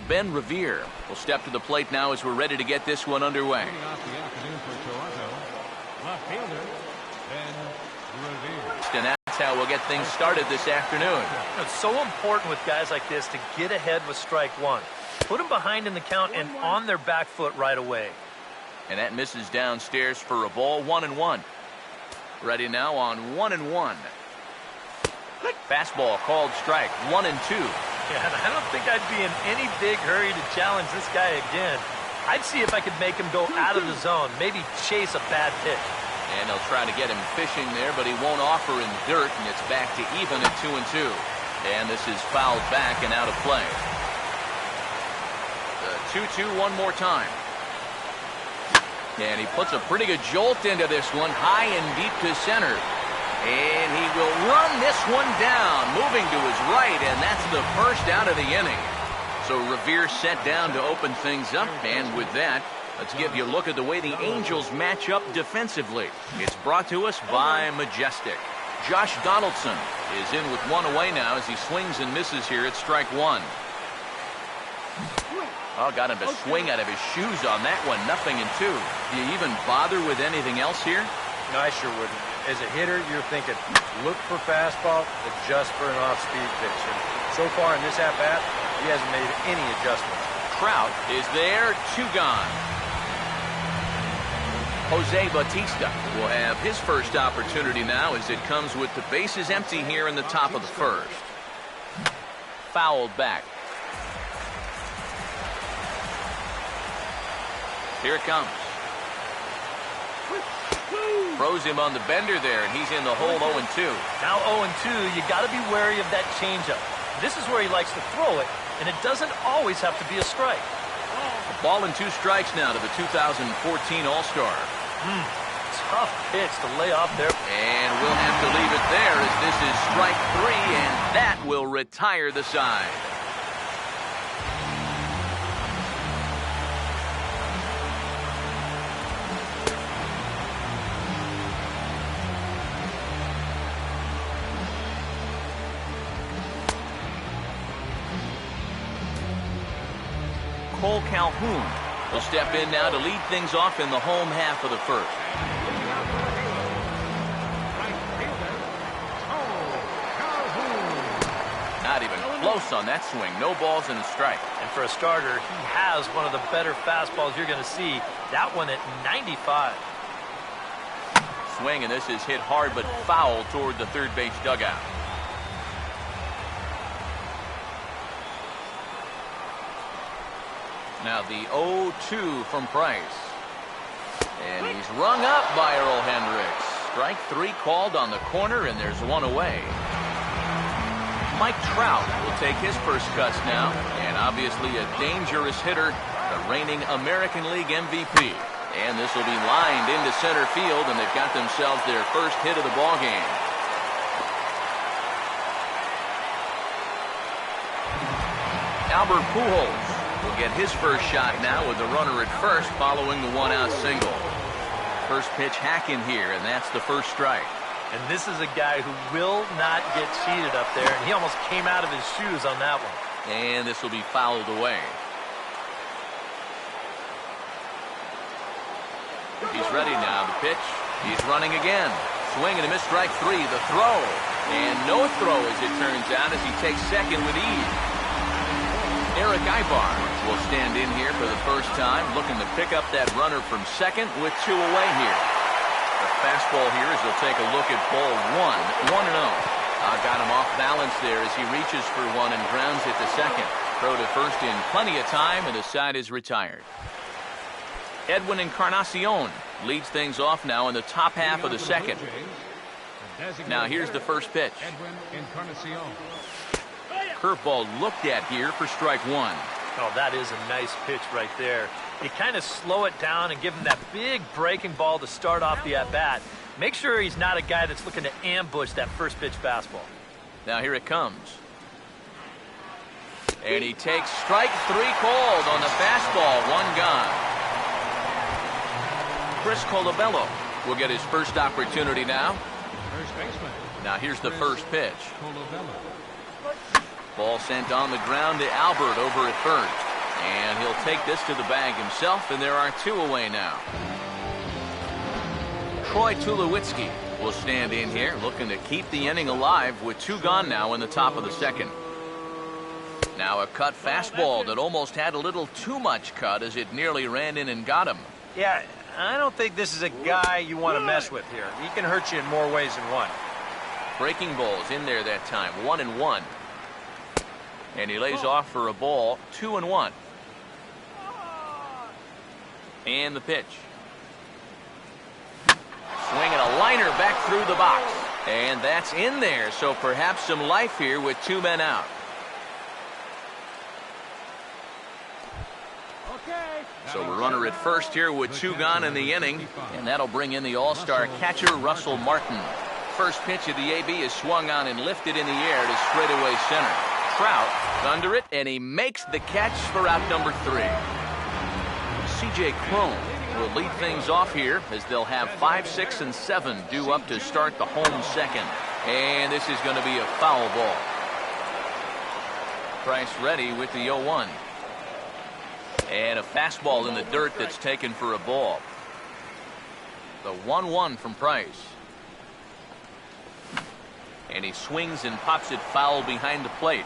Ben Revere will step to the plate now as we're ready to get this one underway. Leading off the afternoon for Toronto, left fielder Ben Revere. And that's how we'll get things started this afternoon. It's so important with guys like this to get ahead with strike one. Put them behind in the count and on their back foot right away. And that misses downstairs for a ball. 1-1. Ready now on 1-1. Fastball called strike. 1-2. Yeah, and I don't think I'd be in any big hurry to challenge this guy again. I'd see if I could make him go out of the zone, maybe chase a bad pitch. And they'll try to get him fishing there, but he won't offer in dirt, and it's back to even at 2-2. And this is fouled back and out of play. The 2-2 one more time. And he puts a pretty good jolt into this one, high and deep to center. And he will run this one down, moving to his right, and that's the first out of the inning. So Revere set down to open things up, and with that, let's give you a look at the way the Angels match up defensively. It's brought to us by Majestic. Josh Donaldson is in with one away now as he swings and misses here at strike one. Oh, got him to swing out of his shoes on that one. 0-2. Do you even bother with anything else here? No, I sure wouldn't. As a hitter, you're thinking, look for fastball, adjust for an off-speed pitch. And so far in this at-bat, he hasn't made any adjustments. Trout is there, 2 gone. Jose Bautista will have his first opportunity now as it comes with the bases empty here in the top of the first. Fouled back. Here it comes. Throws him on the bender there, and he's in the hole 0-2. Now 0-2, you got to be wary of that changeup. This is where he likes to throw it, and it doesn't always have to be a strike. A ball and 2 strikes now to the 2014 All-Star. Tough pitch to lay off there. And we'll have to leave it there as this is strike 3, and that will retire the side. Cole Calhoun will step in now to lead things off in the home half of the first. Not even close on that swing. No balls and a strike. And for a starter, he has one of the better fastballs you're going to see. That one at 95. Swing, and this is hit hard but foul toward the third base dugout. Now the 0-2 from Price. And he's rung up by Earl Hendricks. Strike 3 called on the corner, and there's one away. Mike Trout will take his first cuts now, and obviously a dangerous hitter, the reigning American League MVP. And this will be lined into center field, and they've got themselves their first hit of the ballgame. Albert Pujols will get his first shot now with the runner at first following the 1-out single. First pitch hacking here, and that's the first strike. And this is a guy who will not get cheated up there, and he almost came out of his shoes on that one. And this will be fouled away. He's ready now. The pitch. He's running again. Swing and a miss, strike 3. The throw. And no throw, as it turns out, as he takes second with ease. Eric Ibar will stand in here for the first time, looking to pick up that runner from second with 2 away here. The fastball here as he'll take a look at ball 1. 1-0. Got him off balance there as he reaches for one and grounds it to second. Throw to first in plenty of time, and the side is retired. Edwin Encarnacion leads things off now in the top half of the second. Now here's the first pitch. Curveball looked at here for strike 1. Oh, that is a nice pitch right there. You kind of slow it down and give him that big breaking ball to start off the at-bat. Make sure he's not a guy that's looking to ambush that first pitch fastball. Now here it comes. And he takes strike 3 called on the fastball. 1 gone. Chris Colabello will get his first opportunity now. First baseman. Now here's the first pitch. Ball sent on the ground to Albert over at first. And he'll take this to the bag himself, and there are 2 away now. Troy Tulowitzki will stand in here, looking to keep the inning alive with 2 gone now in the top of the second. Now a cut fastball that almost had a little too much cut as it nearly ran in and got him. Yeah, I don't think this is a guy you want to mess with here. He can hurt you in more ways than one. Breaking balls in there that time, 1-1. And he lays off for a ball, 2-1. And the pitch. Swinging a liner back through the box. And that's in there, so perhaps some life here with 2 men out. So a runner at first here with 2 gone in the inning, and that'll bring in the all-star catcher Russell Martin. First pitch of the AB is swung on and lifted in the air to straightaway center. Trout under it, and he makes the catch for out number 3. C.J. Cron will lead things off here as they'll have 5, 6, and 7 due up to start the home second. And this is going to be a foul ball. Price ready with the 0-1. And a fastball in the dirt that's taken for a ball. The 1-1 from Price. And he swings and pops it foul behind the plate.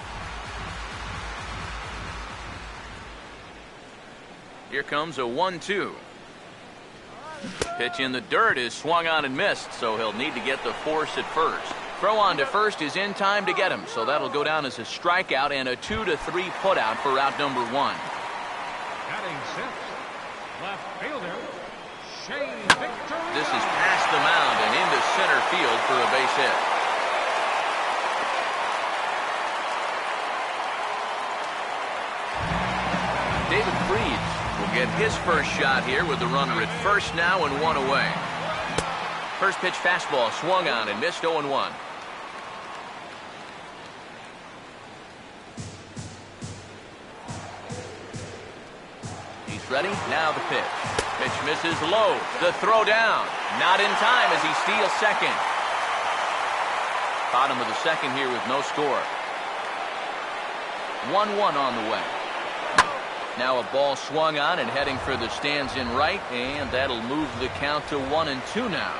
Here comes a 1-2. Pitch in the dirt is swung on and missed, so he'll need to get the force at first. Throw on to first is in time to get him, so that'll go down as a strikeout and a 2-3 putout for out number 1. Batting 6, left fielder, Shane Victorino. This is past the mound and into center field for a base hit. David Freeds will get his first shot here with the runner at first now and 1 away. First pitch fastball swung on and missed 0-1. He's ready. Now the pitch. Pitch misses low. The throw down. Not in time as he steals second. Bottom of the second here with no score. 1-1 on the way. Now a ball swung on and heading for the stands in right, and that'll move the count to 1-2 now.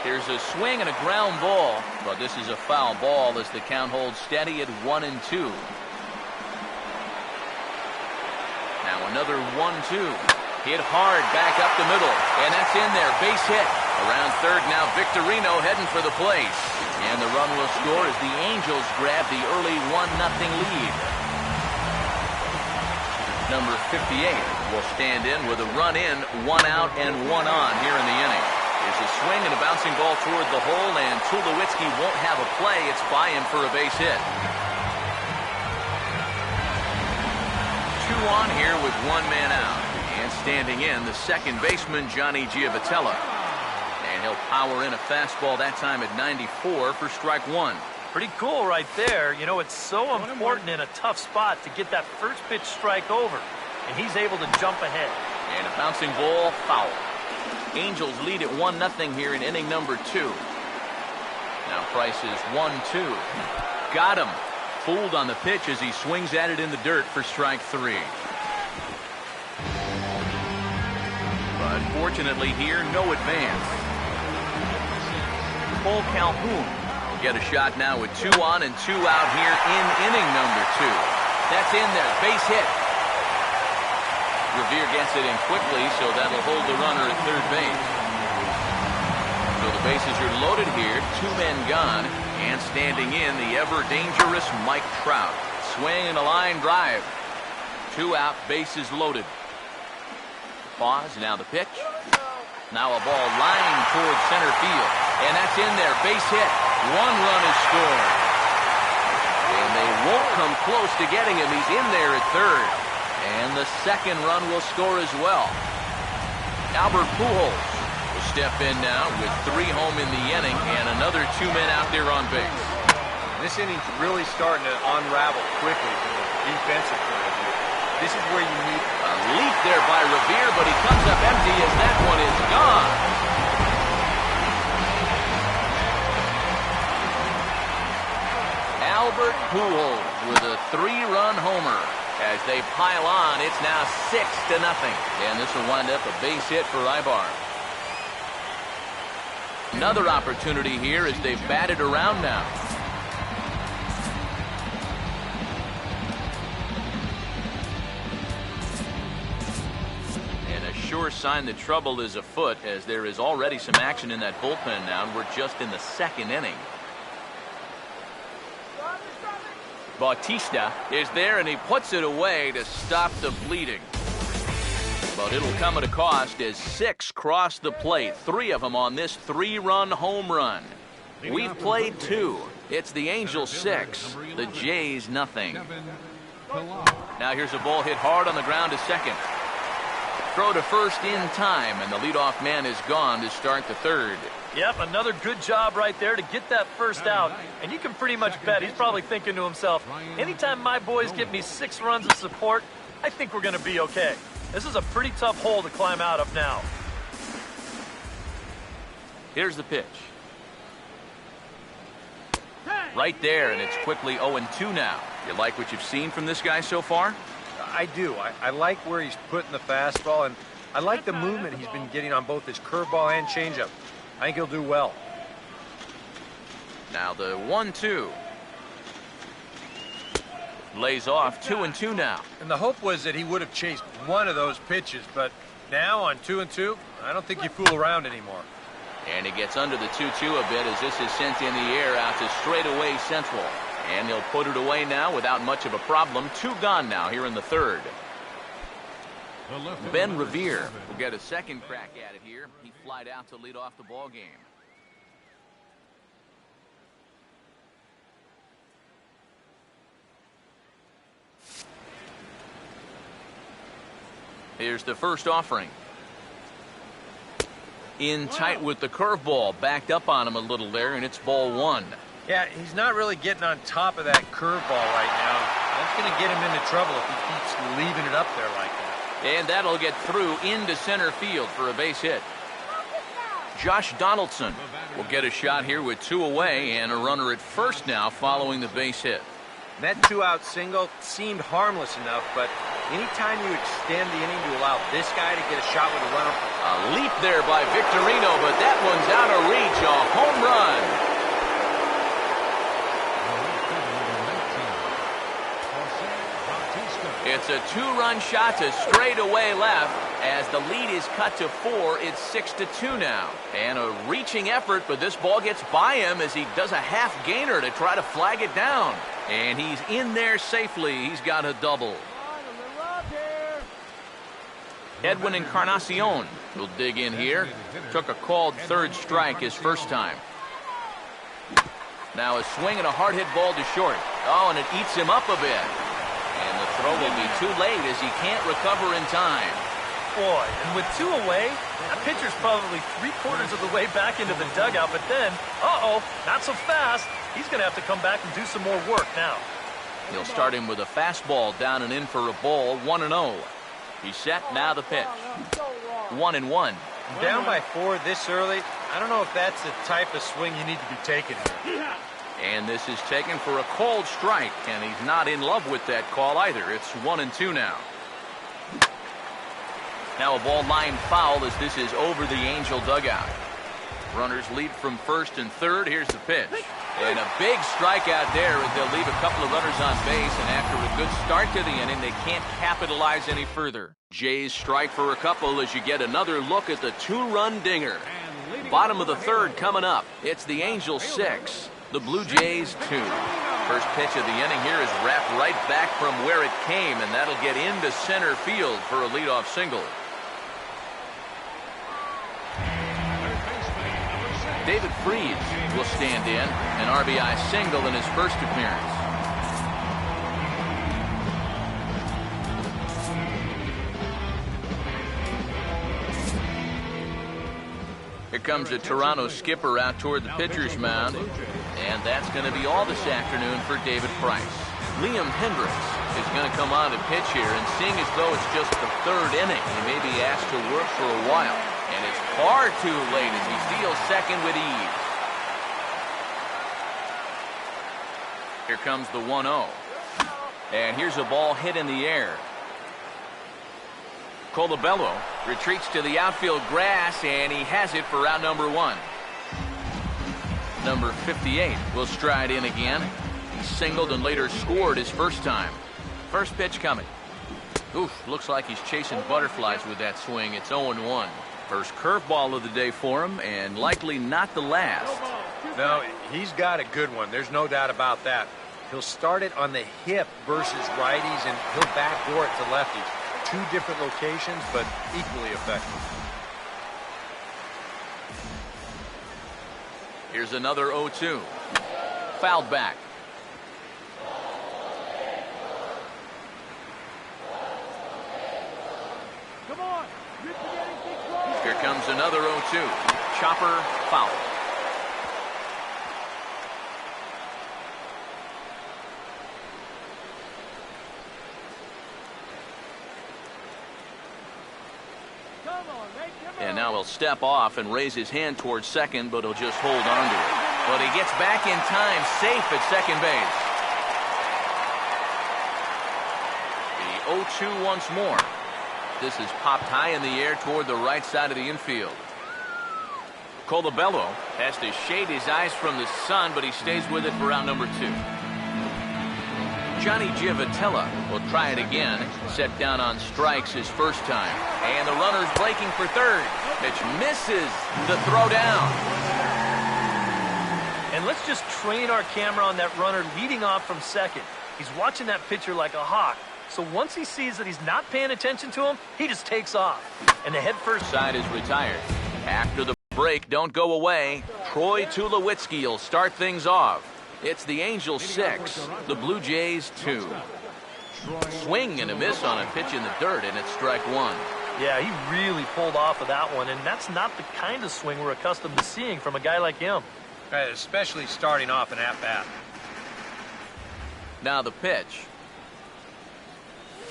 Here's a swing and a ground ball, but this is a foul ball as the count holds steady at 1-2. Now another 1-2. Hit hard back up the middle, and that's in there. Base hit. Around third now, Victorino heading for the plate. And the run will score as the Angels grab the early 1-0 lead. Number 58 will stand in with a run in, 1 out and 1 on here in the inning. There's a swing and a bouncing ball toward the hole, and Tulowitzki won't have a play. It's by him for a base hit. 2 on here with 1 man out. And standing in, the second baseman, Johnny Giavotella. And he'll power in a fastball that time at 94 for strike 1. Pretty cool right there. You know, it's so important in a tough spot to get that first pitch strike over. And he's able to jump ahead. And a bouncing ball, foul. Angels lead at 1-0 here in inning number 2. Now Price is 1-2. Got him. Fooled on the pitch as he swings at it in the dirt for strike 3. But fortunately here, no advance. Cole Calhoun will get a shot now with 2 on and 2 out here in inning number 2. That's in there. Base hit. Revere gets it in quickly, so that'll hold the runner at third base. So the bases are loaded here. 2 men gone. And standing in, the ever-dangerous Mike Trout. Swing and a line drive. 2 out, bases loaded. Pause, now the pitch. Now a ball lined towards center field. And that's in there, base hit. 1 run is scored. And they won't come close to getting him. He's in there at third. And the second run will score as well. Albert Pujols will step in now with 3 home in the inning and another 2 men out there on base. This inning's really starting to unravel quickly from a defensive point of view. This is where you need a leap there by Revere, but he comes up empty as that one is gone. Albert Pujols with a 3-run homer. As they pile on, it's now 6-0. And this will wind up a base hit for Ibar. Another opportunity here as they've batted around now. And a sure sign that trouble is afoot, as there is already some action in that bullpen now, and we're just in the 2nd inning. Bautista is there, and he puts it away to stop the bleeding. But it'll come at a cost as 6 cross the plate, 3 of them on this 3-run home run. We've played 2. It's the Angels 6, the Jays nothing. Now here's a ball hit hard on the ground to second. Throw to first in time, and the leadoff man is gone to start the 3rd. Yep, another good job right there to get that first out. And you can pretty much bet he's probably thinking to himself, anytime my boys give me 6 runs of support, I think we're going to be okay. This is a pretty tough hole to climb out of now. Here's the pitch. Right there, and it's quickly 0-2 now. You like what you've seen from this guy so far? I do. I like where he's putting the fastball, and I like the movement he's been getting on both his curveball and changeup. I think he'll do well. Now the 1-2. Lays off 2-2 now. And the hope was that he would have chased one of those pitches, but now on 2-2, I don't think you fool around anymore. And he gets under the 2-2 a bit as this is sent in the air out to straightaway central. And he'll put it away now without much of a problem. 2 gone now here in the 3rd. Ben Revere will get a second crack at it here. He flied out to lead off the ball game. Here's the first offering. In tight with the curveball, backed up on him a little there, and it's ball 1. Yeah, he's not really getting on top of that curveball right now. That's going to get him into trouble if he keeps leaving it up there like that. And that'll get through into center field for a base hit. Josh Donaldson will get a shot here with 2 away and a runner at first now following the base hit. That 2-out single seemed harmless enough, but anytime you extend the inning to allow this guy to get a shot with a runner. A leap there by Victorino, but that one's out of reach. A home run. It's a 2-run shot to straightaway left. As the lead is cut to 4, it's 6-2 now. And a reaching effort, but this ball gets by him as he does a half gainer to try to flag it down. And he's in there safely. He's got a double. Edwin Encarnacion will dig in here. Took a called 3rd strike his first time. Now a swing and a hard hit ball to short. Oh, and it eats him up a bit. And the throw will be too late as he can't recover in time. Boy, and with 2 away, that pitcher's probably 3/4 of the way back into the dugout. But then, not so fast. He's going to have to come back and do some more work now. He'll start him with a fastball down and in for a ball, 1-0. He's set, now the pitch. 1-1. Down by 4 this early, I don't know if that's the type of swing you need to be taking here. And this is taken for a called strike, and he's not in love with that call either. It's 1-2 now. Now a ball line foul as this is over the Angel dugout. Runners lead from first and third. Here's the pitch. And a big strikeout there as they'll leave a couple of runners on base, and after a good start to the inning, they can't capitalize any further. Jays strike for a couple as you get another look at the 2-run dinger. Bottom of the 3rd coming up. It's the Angels 6, the Blue Jays 2. First pitch of the inning here is wrapped right back from where it came, and that'll get into center field for a leadoff single. David Freese will stand in, an RBI single in his first appearance. Here comes a Toronto skipper out toward the pitcher's mound, and that's going to be all this afternoon for David Price. Liam Hendricks is going to come on to pitch here, and seeing as though it's just the 3rd inning, he may be asked to work for a while. And it's far too late as he steals second with ease. Here comes the 1-0. And here's a ball hit in the air. Colabello retreats to the outfield grass, and he has it for out number 1. Number 58 will stride in again. He singled and later scored his first time. First pitch coming. Oof, looks like he's chasing butterflies with that swing. It's 0-1. First curveball of the day for him, and likely not the last. No, he's got a good one. There's no doubt about that. He'll start it on the hip versus righties, and he'll backdoor it to lefties. 2 different locations, but equally effective. Here's another 0-2. Fouled back. Come on. Here comes another 0-2. Chopper foul. And now he'll step off and raise his hand towards second, but he'll just hold on to it. But he gets back in time, safe at second base. The 0-2 once more. This is popped high in the air toward the right side of the infield. Colabello has to shade his eyes from the sun, but he stays with it for out number 2. Johnny Giavotella will try it again. Set down on strikes his first time. And the runner's breaking for third. Pitch misses. The throw down. And let's just train our camera on that runner leading off from second. He's watching that pitcher like a hawk. So once he sees that he's not paying attention to him, he just takes off. And the head first side is retired. After the break, don't go away. Troy Tulowitzki will start things off. It's the Angels 6, the Blue Jays 2. Swing and a miss on a pitch in the dirt, and it's strike 1. Yeah, he really pulled off of that one, and that's not the kind of swing we're accustomed to seeing from a guy like him. Right, especially starting off an at-bat. Now the pitch.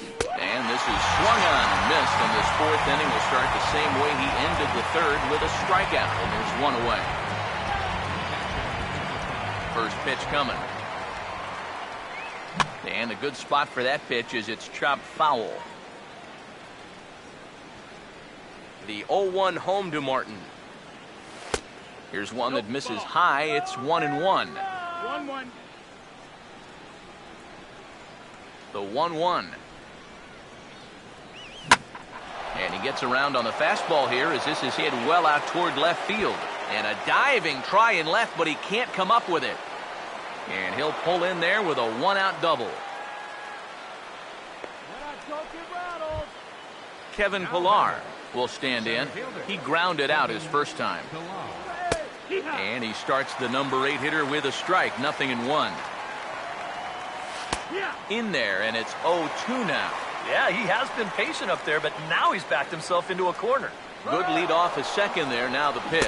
And this is swung on and missed, and this 4th inning will start the same way he ended the 3rd with a strikeout, and there's 1 away. First pitch coming. And a good spot for that pitch is it's chopped foul. The 0-1 home to Martin. Here's one that misses high. It's 1-1. 1-1. The 1-1. And he gets around on the fastball here as this is hit well out toward left field. And a diving try in left, but he can't come up with it. And he'll pull in there with a 1-out double. Kevin Pillar will stand in. He grounded out his first time. And he starts the number 8 hitter with a strike, 0-1. In there, and it's 0-2 now. Yeah, he has been patient up there, but now he's backed himself into a corner. Good lead off his second there. Now the pitch.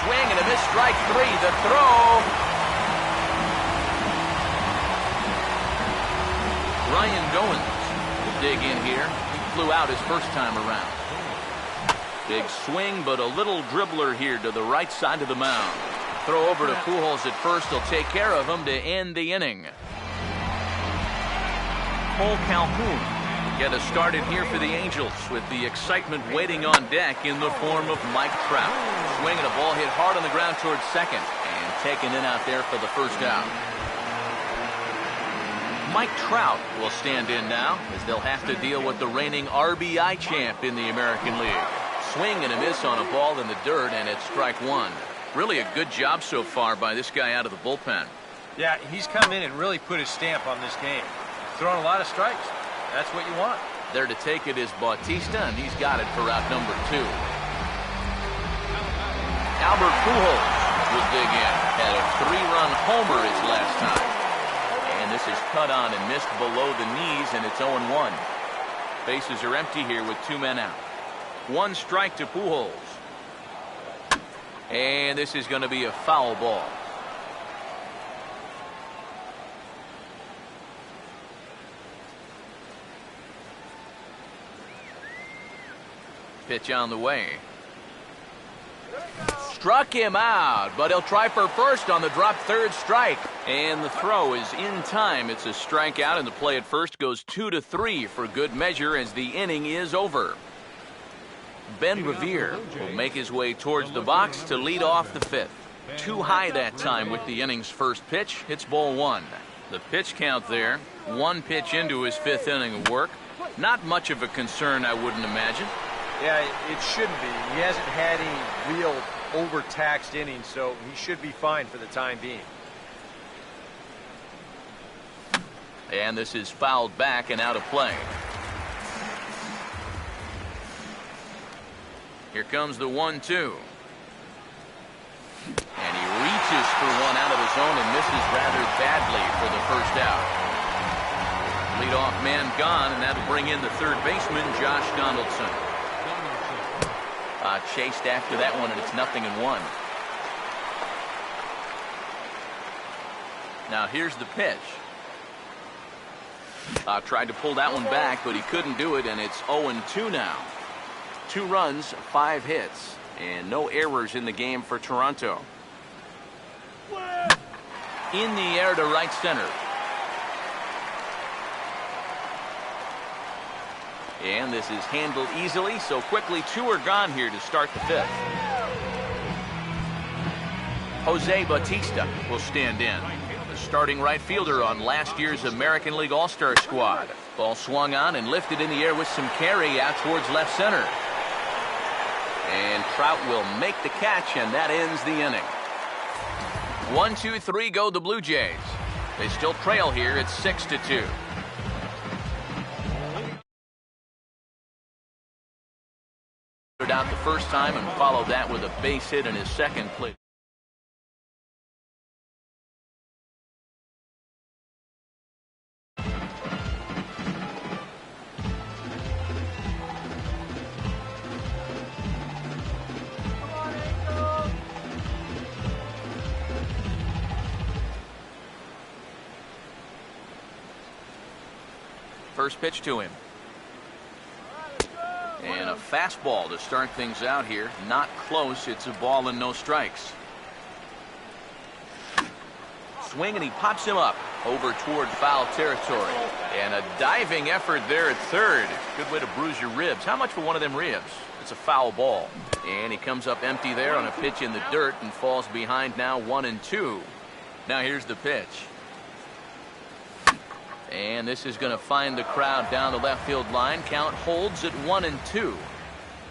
Swing and a miss, strike 3. The throw. Ryan Goins will dig in here. He flew out his first time around. Big swing, but a little dribbler here to the right side of the mound. Throw over to Pujols at first. He'll take care of him to end the inning. Cole Calhoun will get us started here for the Angels with the excitement waiting on deck in the form of Mike Trout. Swinging a ball hit hard on the ground towards second and taken in out there for the first out. Mike Trout will stand in now as they'll have to deal with the reigning RBI champ in the American League. Swing and a miss on a ball in the dirt, and it's strike 1. Really a good job so far by this guy out of the bullpen. Yeah, he's come in and really put his stamp on this game. Throwing a lot of strikes. That's what you want. There to take it is Bautista, and he's got it for out number 2. Albert Pujols will dig in. Had a 3-run homer his last time. And this is cut on and missed below the knees, and it's 0-1. Bases are empty here with 2 men out. 1 strike to Pujols. And this is going to be a foul ball. Pitch on the way. struck him out, but he'll try for first on the drop third strike. And the throw is in time. It's a strikeout, and the play at first goes 2-3 for good measure as the inning is over. Ben Revere will make his way towards the box to lead off the fifth. Too high that time with the inning's first pitch. It's ball one. The pitch count there, one pitch into his fifth inning of work. Not much of a concern, I wouldn't imagine. Yeah, it shouldn't be. He hasn't had any real overtaxed innings, so he should be fine for the time being. And this is fouled back and out of play. Here comes the 1-2. And he reaches for one out of the zone and misses rather badly for the first out. Leadoff man gone, and that'll bring in the third baseman, Josh Donaldson. Chased after that one, and it's 0-1. Now here's the pitch. Tried to pull that one back, but he couldn't do it, and it's 0-2 now. 2 runs, 5 hits, and no errors in the game for Toronto. In the air to right center. And this is handled easily, so quickly 2 are gone here to start the fifth. Jose Bautista will stand in, the starting right fielder on last year's American League All-Star squad. Ball swung on and lifted in the air with some carry out towards left center. And Trout will make the catch, and that ends the inning. 1-2-3 go the Blue Jays. They still trail here at 6-2. Out the first time and followed that with a base hit in his second play. First pitch to him. And a fastball to start things out here. Not close. It's a ball and no strikes. Swing, and he pops him up over toward foul territory. And a diving effort there at third. Good way to bruise your ribs. How much for one of them ribs? It's a foul ball. And he comes up empty there on a pitch in the dirt and falls behind now 1-2. Now here's the pitch. And this is going to find the crowd down the left field line. Count holds at 1-2.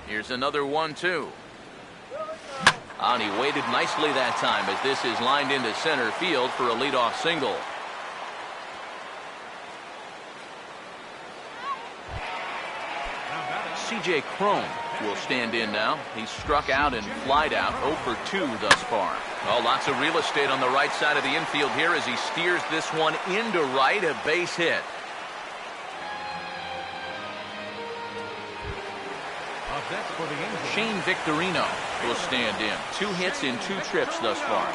Here's another 1-2. And he waited nicely that time as this is lined into center field for a leadoff single. C.J. Cron will stand in now. He's struck out and flied out 0 for 2 thus far. Oh, lots of real estate on the right side of the infield here as he steers this one into right, a base hit. Shane Victorino will stand in. 2 hits in 2 trips thus far.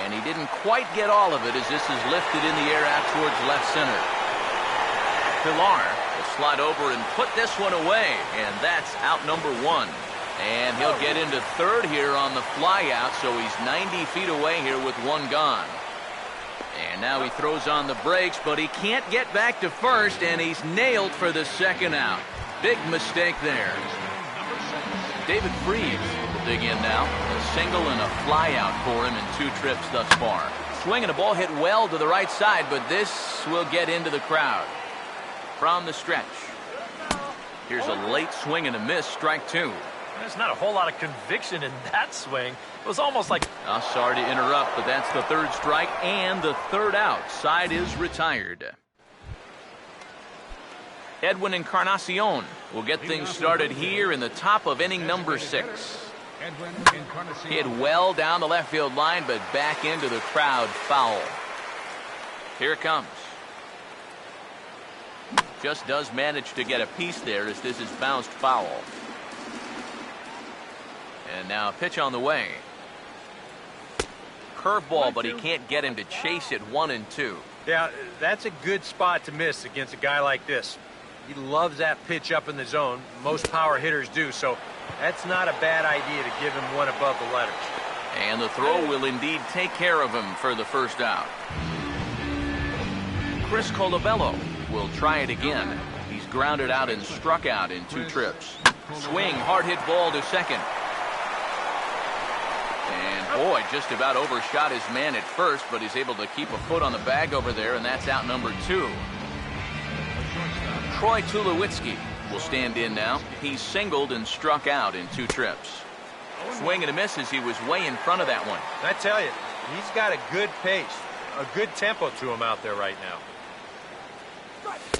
And he didn't quite get all of it as this is lifted in the air out towards left center. Pilar will slide over and put this one away, and that's out number 1. And he'll get into third here on the fly out, so he's 90 feet away here with 1 gone. And now he throws on the brakes, but he can't get back to first, and he's nailed for the second out. Big mistake there. David Freese will dig in now. A single and a fly out for him in 2 trips thus far. Swing and a ball hit well to the right side, but this will get into the crowd. From the stretch. Here's a late swing and a miss, strike 2. There's not a whole lot of conviction in that swing. It was almost like... Sorry to interrupt, but that's the 3rd strike and the 3rd out. Side is retired. Edwin Encarnacion will get things started here in the top of inning number 6. Hit well down the left field line, but back into the crowd foul. Here it comes. Just does manage to get a piece there as this is bounced foul. And now a pitch on the way. Curveball, but he can't get him to chase it 1-2. Yeah, that's a good spot to miss against a guy like this. He loves that pitch up in the zone. Most power hitters do, so that's not a bad idea to give him one above the letters. And the throw will indeed take care of him for the first out. Chris Colabello will try it again. He's grounded out and struck out in 2 trips. Swing, hard hit ball to second. And boy, just about overshot his man at first, but he's able to keep a foot on the bag over there, and that's out number 2. Troy Tulowitzki will stand in now. He's singled and struck out in 2 trips. Swing and a miss as he was way in front of that one. I tell you, he's got a good pace, a good tempo to him out there right now.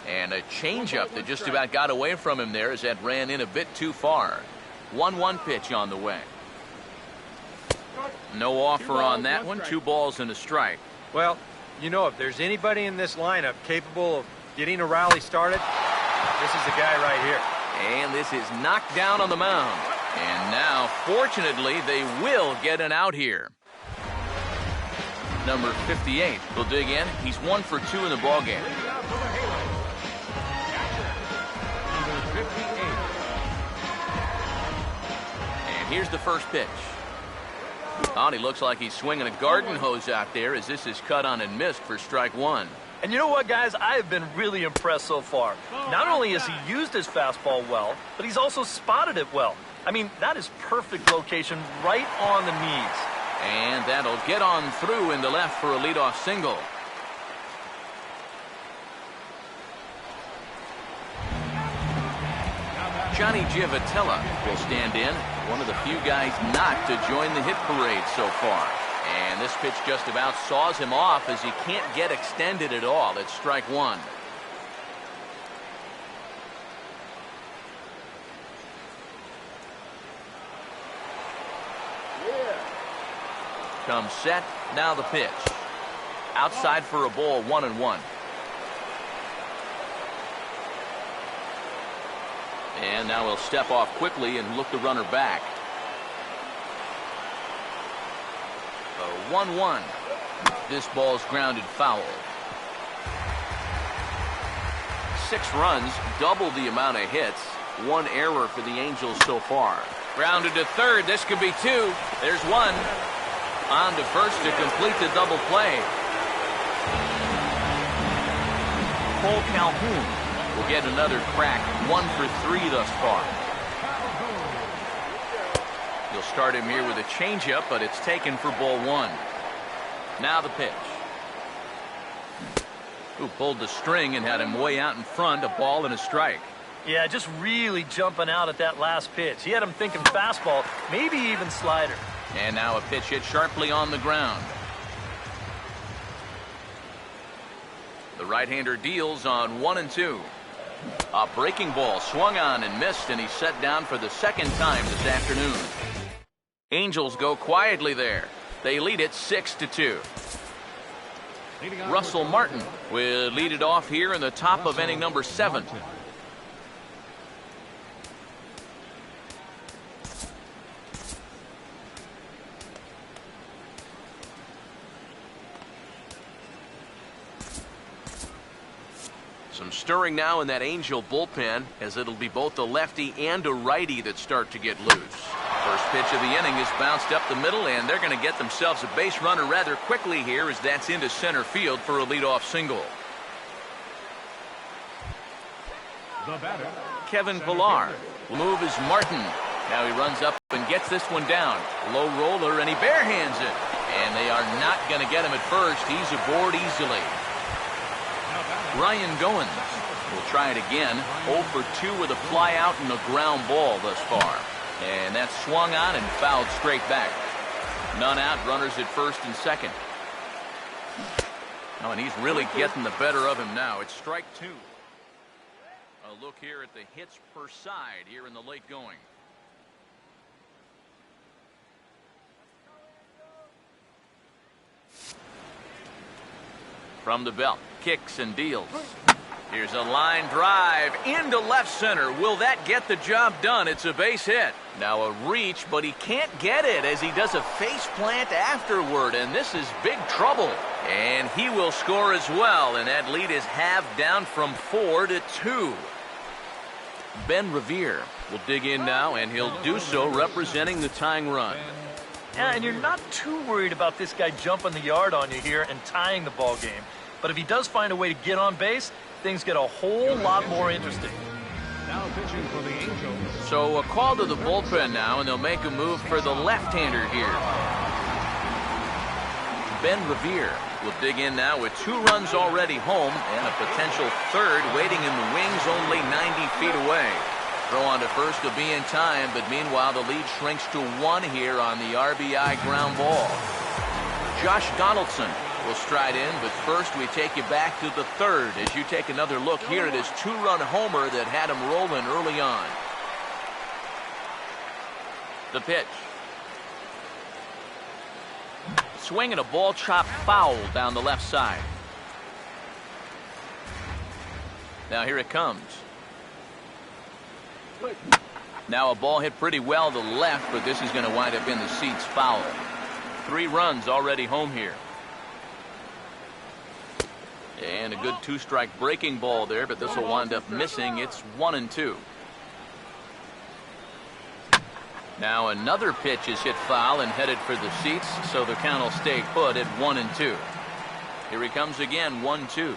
And a changeup that just about got away from him there as that ran in a bit too far. 1-1 pitch on the way. No offer on that one. 2 balls and a strike. Well, you know, if there's anybody in this lineup capable of getting a rally started, this is the guy right here. And this is knocked down on the mound. And now, fortunately, they will get an out here. Number 58 will dig in. He's 1 for 2 in the ballgame. And here's the first pitch. Oh, and he looks like he's swinging a garden hose out there as this is cut on and missed for strike 1. And you know what, guys? I have been really impressed so far. Not only has he used his fastball well, but he's also spotted it well. I mean, that is perfect location right on the knees. And that'll get on through in the left for a leadoff single. Johnny Giavotella will stand in. One of the few guys not to join the hit parade so far. And this pitch just about saws him off as he can't get extended at all. It's strike 1. Comes set. Now the pitch. Outside for a ball, 1-1. And now he'll step off quickly and look the runner back. 1-1. This ball's grounded foul. 6 runs, double the amount of hits. 1 error for the Angels so far. Grounded to third. This could be 2. There's 1. On to first to complete the double play. Cole Calhoun will get another crack. 1 for 3 thus far. He'll start him here with a changeup, but it's taken for ball 1. Now the pitch. Who pulled the string and had him way out in front, a ball and a strike. Yeah, just really jumping out at that last pitch. He had him thinking fastball, maybe even slider. And now a pitch hit sharply on the ground. The right-hander deals on 1-2. A breaking ball swung on and missed, and he's set down for the second time this afternoon. Angels go quietly there. They lead it 6-2. Russell Martin will lead it off here in the top of inning number 7. Some stirring now in that Angel bullpen, as it'll be both a lefty and a righty that start to get loose. First pitch of the inning is bounced up the middle, and they're going to get themselves a base runner rather quickly here, as that's into center field for a leadoff single. The batter, Kevin Pillar will move as Martin. Now he runs up and gets this one down. Low roller, and he barehands it. And they are not going to get him at first. He's aboard easily. Ryan Goins will try it again. 0 for 2 with a fly out and a ground ball thus far. And that's swung on and fouled straight back. None out, runners at first and second. Oh, and he's really getting the better of him now. It's strike 2. A look here at the hits per side here in the late going. From the belt, kicks and deals. Here's a line drive into left center. Will that get the job done? It's a base hit. Now a reach, but he can't get it as he does a face plant afterward, and this is big trouble. And he will score as well, and that lead is halved down from 4-2. Ben Revere will dig in now, and he'll do so representing the tying run. Yeah, and you're not too worried about this guy jumping the yard on you here and tying the ball game. But if he does find a way to get on base, things get a whole lot more interesting. Now pitching for the Angels. So a call to the bullpen now, and they'll make a move for the left-hander here. Ben Revere will dig in now with 2 runs already home and a potential third waiting in the wings only 90 feet away. Throw on to first will be in time, but meanwhile the lead shrinks to 1 here on the RBI ground ball. Josh Donaldson will stride in, but first we take you back to the 3rd as you take another look here at his 2-run homer that had him rolling early on. The pitch. Swinging a ball chopped foul down the left side. Now here it comes. Now a ball hit pretty well to left, but this is going to wind up in the seats foul. 3 runs already home here. And a good 2-strike breaking ball there, but this will wind up missing. It's 1-2. Now another pitch is hit foul and headed for the seats, so the count will stay put at 1-2. Here he comes again, 1-2.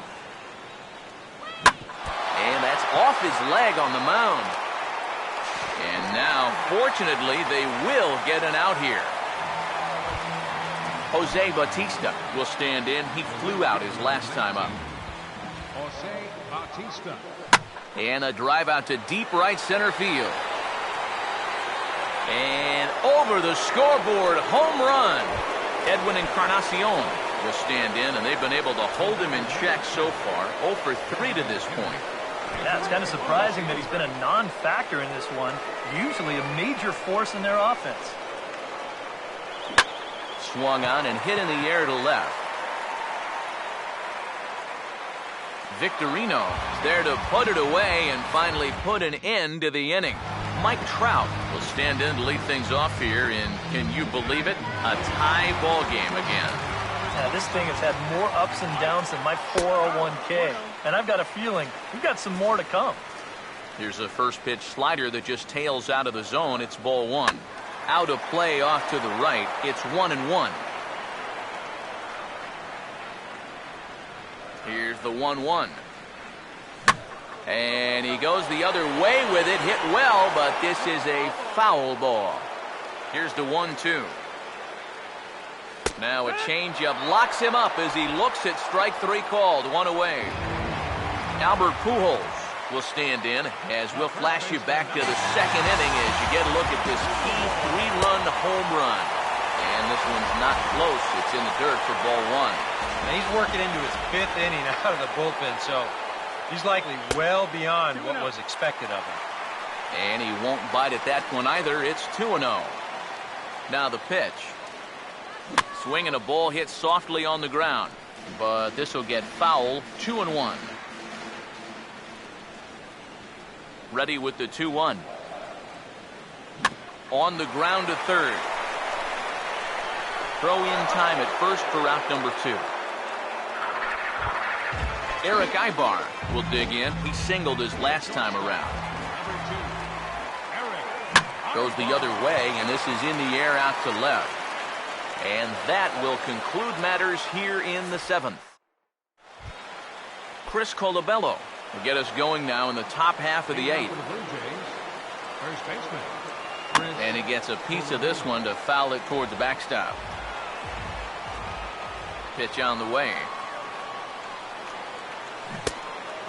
And that's off his leg on the mound. And now, fortunately, they will get an out here. Jose Bautista will stand in. He flew out his last time up. Jose Bautista. And a drive out to deep right center field. And over the scoreboard, home run. Edwin Encarnacion will stand in, and they've been able to hold him in check so far. 0 for 3 to this point. Yeah, it's kind of surprising that he's been a non-factor in this one. Usually a major force in their offense. Swung on and hit in the air to left. Victorino is there to put it away and finally put an end to the inning. Mike Trout will stand in to lead things off here, and can you believe it? A tie ball game again. Yeah, this thing has had more ups and downs than my 401k, and I've got a feeling we've got some more to come. Here's a first pitch slider that just tails out of the zone. It's ball 1. Out of play off to the right. It's 1-1. Here's the 1-1. And he goes the other way with it. Hit well, but this is a foul ball. Here's the 1-2. Now a changeup locks him up as he looks at strike 3 called. 1 away. Albert Pujols will stand in as we'll flash you back to the 2nd inning as you get a look at this key 3-run home run. And this one's not close. It's in the dirt for ball 1. And he's working into his 5th inning out of the bullpen, so he's likely well beyond what was expected of him. And he won't bite at that one either. It's 2-0. Now the pitch. Swinging a ball hit softly on the ground, but this will get foul. 2-1. Ready with the 2-1. On the ground to 3rd. Throw in time at first for out number 2. Eric Ibar will dig in. He singled his last time around. Goes the other way, and this is in the air out to left. And that will conclude matters here in the 7th. Chris Colabello will get us going now in the top half of the 8th. And he gets a piece of this one to foul it toward the backstop. Pitch on the way.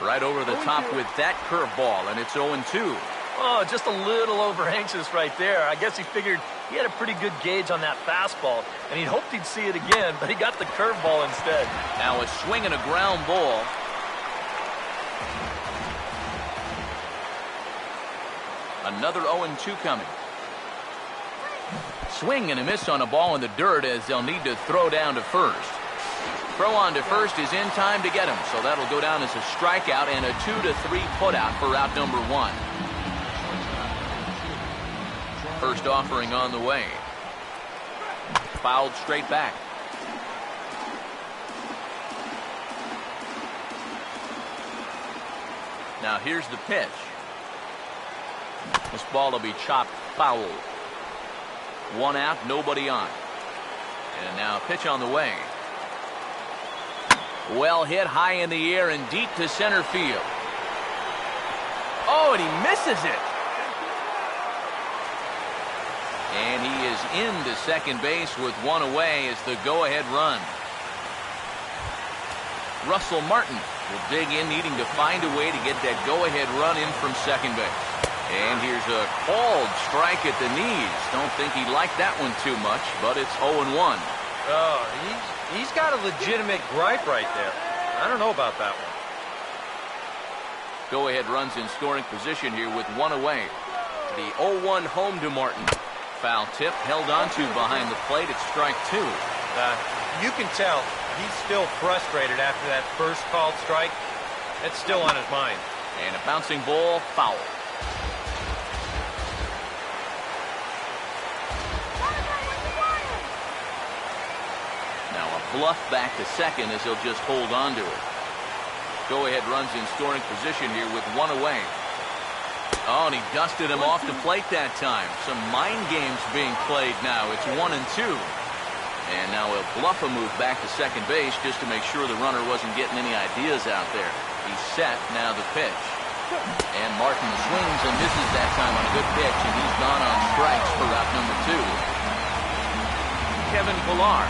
Right over the top with that curveball, and it's 0-2. Oh, just a little over anxious right there. I guess he figured he had a pretty good gauge on that fastball, and he hoped he'd see it again, but he got the curveball instead. Now a swing and a ground ball. Another 0-2 coming. Swing and a miss on a ball in the dirt as they'll need to throw down to first. Throw on to first is in time to get him, so that'll go down as a strikeout and a 2-3 putout for out number 1. First offering on the way. Fouled straight back. Now here's the pitch. This ball will be chopped foul. 1 out, nobody on. And now a pitch on the way. Well hit high in the air and deep to center field. Oh, and he misses it. And he is into second base with 1 away as the go-ahead run. Russell Martin will dig in, needing to find a way to get that go-ahead run in from second base. And here's a called strike at the knees. Don't think he liked that one too much, but it's 0-1. Oh, he's got a legitimate gripe right there. I don't know about that one. Go-ahead runs in scoring position here with 1 away. The 0-1 home to Martin. Foul tip held onto behind the plate. It's strike 2. You can tell he's still frustrated after that first called strike. It's still on his mind. And a bouncing ball, foul. Now a bluff back to second as he'll just hold on to it. Go-ahead runs in scoring position here with 1 away. Oh, and he dusted him off the plate that time. Some mind games being played now. It's 1-2. And now he'll bluff a move back to second base just to make sure the runner wasn't getting any ideas out there. He's set, now the pitch. And Martin swings and misses that time on a good pitch, and he's gone on strikes for out number 2. Kevin Pillar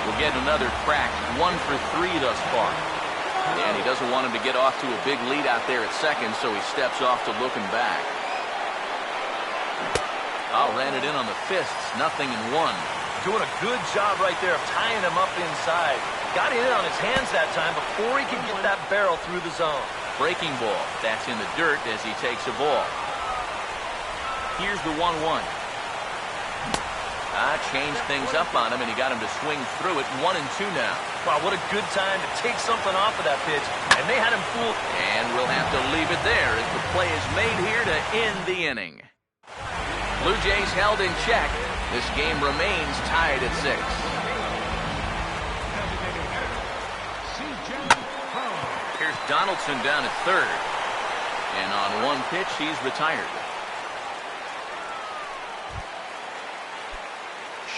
will get another crack, 1 for 3 thus far. And he doesn't want him to get off to a big lead out there at second, so he steps off to looking back. Oh, ran it in on the fists, 0-1. Doing a good job right there of tying him up inside. Got it in on his hands that time before he could get that barrel through the zone. Breaking ball. That's in the dirt as he takes a ball. Here's the 1-1. Changed things up on him, and he got him to swing through it. 1-2 now. Wow, what a good time to take something off of that pitch. And they had him fooled. And we'll have to leave it there as the play is made here to end the inning. Blue Jays held in check. This game remains tied at 6. Here's Donaldson down at third. And on 1 pitch, he's retired.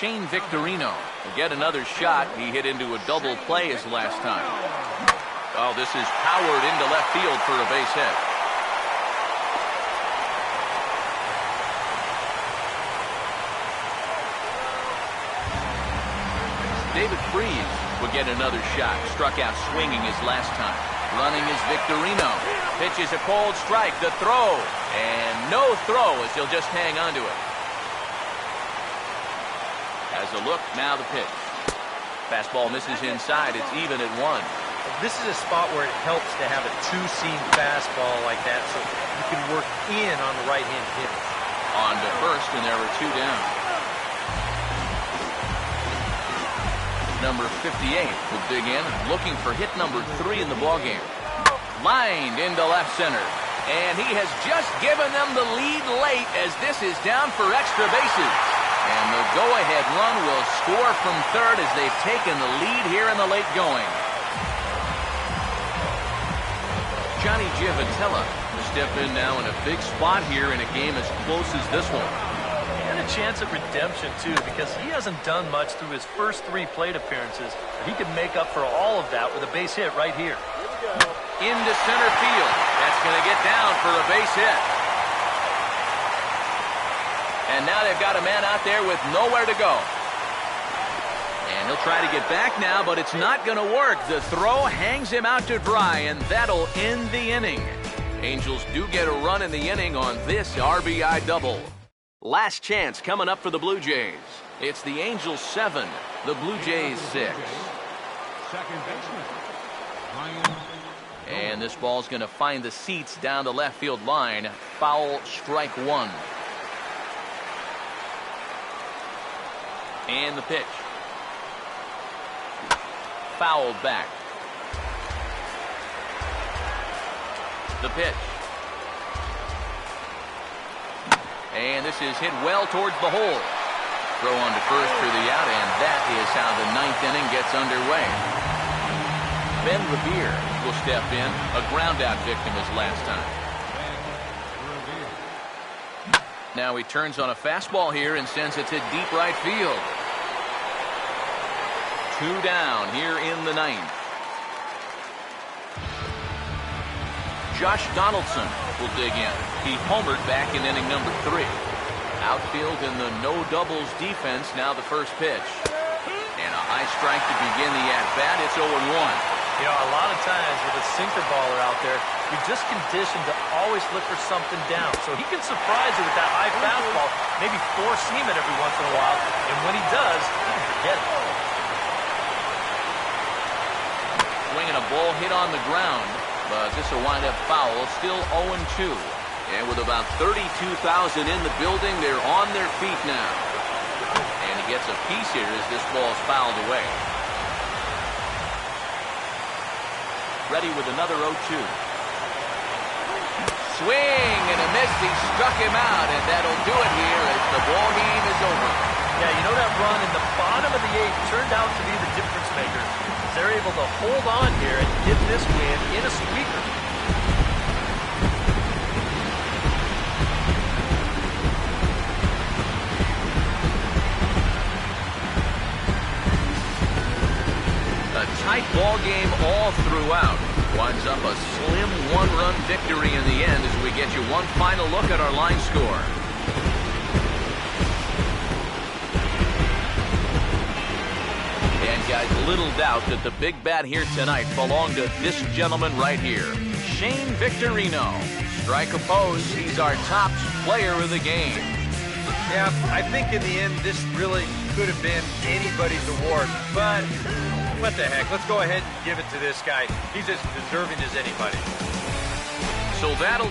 Shane Victorino will get another shot. He hit into a double play his last time. Oh, this is powered into left field for a base hit. David Freese will get another shot. Struck out swinging his last time. Running is Victorino. Pitches a cold strike. The throw. And no throw as he'll just hang on to it. As a look, now the pitch. Fastball misses inside. It's even at 1. This is a spot where it helps to have a 2-seam fastball like that so you can work in on the right-hand hitter. On to first, and there were 2 down. Number 58 will dig in, looking for hit number 3 in the ballgame. Lined into left center. And he has just given them the lead late as this is down for extra bases. And the go-ahead run will score from third as they've taken the lead here in the late going. Johnny Giavotella will step in now in a big spot here in a game as close as this one. And a chance at redemption, too, because he hasn't done much through his first 3 plate appearances. But he can make up for all of that with a base hit right here. Into center field. That's going to get down for a base hit. And now they've got a man out there with nowhere to go. And he'll try to get back now, but it's not going to work. The throw hangs him out to dry, and that'll end the inning. Angels do get a run in the inning on this RBI double. Last chance coming up for the Blue Jays. It's the Angels 7, the Blue Jays 6. Second baseman, And this ball's going to find the seats down the left field line. Foul, strike 1. And the pitch. Fouled back. The pitch. And this is hit well towards the hole. Throw on to first for the out, and that is how the 9th inning gets underway. Ben Revere will step in, a ground out victim his last time. Now he turns on a fastball here and sends it to deep right field. 2 down here in the 9th. Josh Donaldson will dig in. He homered back in inning number 3. Outfield in the no doubles defense. Now the first pitch. And a high strike to begin the at-bat. It's 0-1. You know, a lot of times with a sinker baller out there, you're just conditioned to always look for something down. So he can surprise you with that high fastball, maybe force seam it every once in a while. And when he does, you can forget it. Swinging a ball hit on the ground, but this will wind up foul. Still 0-2. And with about 32,000 in the building, they're on their feet now. And he gets a piece here as this ball's fouled away. Ready with another 0-2. Swing and a miss. He struck him out, and that'll do it here as the ball game is over. Yeah, you know that run in the bottom of the 8th turned out to be the difference maker. They're able to hold on here and get this win in a squeaker. A tight ball game all throughout. Winds up a slim 1-run victory in the end as we get you one final look at our line score. And guys, little doubt that the big bat here tonight belonged to this gentleman right here, Shane Victorino. Strike opposed, he's our top player of the game. Yeah, I think in the end, this really could have been anybody's award, but what the heck? Let's go ahead and give it to this guy. He's as deserving as anybody. So that'll